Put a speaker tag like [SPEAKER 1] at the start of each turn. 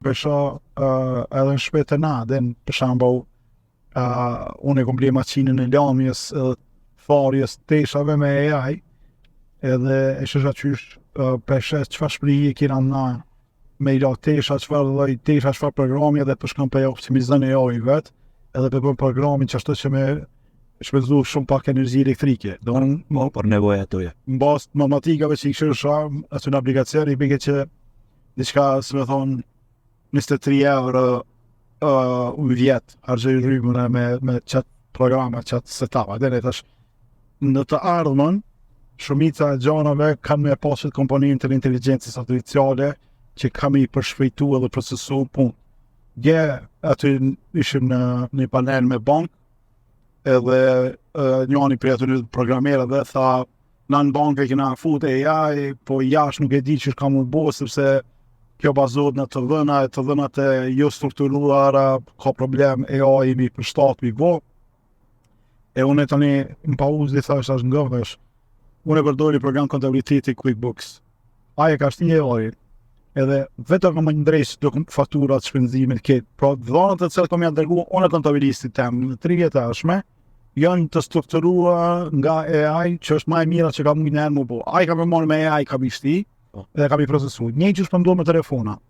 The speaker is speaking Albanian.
[SPEAKER 1] Pesha edhe në shpetë na, den për shembull, unë e kom bler makinën e lamjes edhe tharjes teshave me AI, edhe e shesha qysh peshe çfarë shprehje kena na me i la tesha, çfarë lloj tesha, çfarë programi edhe për shkak për optimizën e AI vet, edhe për programin që ashtu që me shpenzu shumë pak energji elektrike.
[SPEAKER 2] Për nevoja tuaja.
[SPEAKER 1] Mbas matematikave që i këshirësha, aty në aplikacion i bige që diçka, si me thonë, 23 euro vjet harxoj rrymën me qatë programa, qatë setup. Dhe ne tash në të ardhmen, shumica e gjanave kanë me pasur komponentën e inteligjencës artificiale që kam i përshpejtu edhe procesu punë. Dje aty ishim në një panel me bankë, edhe njëri prej atyre programerëve tha, na në bankë kena fut AI, po jashtë nuk e di që kam u bo, sepse kjo bazohet në të dhënat e jo strukturuara, ka problem AI mi përshtat mi bo. E unë tani në pauzë dhe thash nga vesh, unë e përdori program kontabiliteti QuickBooks. Aje ka shti AI, edhe vetëm më ndrejsh faturat, shpenzimet, këtë. Pra, dhënat e cilë kom janë dërgu, unë e kontabilistit tem në 3 vjet e ashme, janë të strukturuar nga AI, që është më e mira që ka mujtë në herë më bo. Ai ka me marrë me AI ka mi shti, dhe ka mi procesu. Një që shpëndohet me telefona.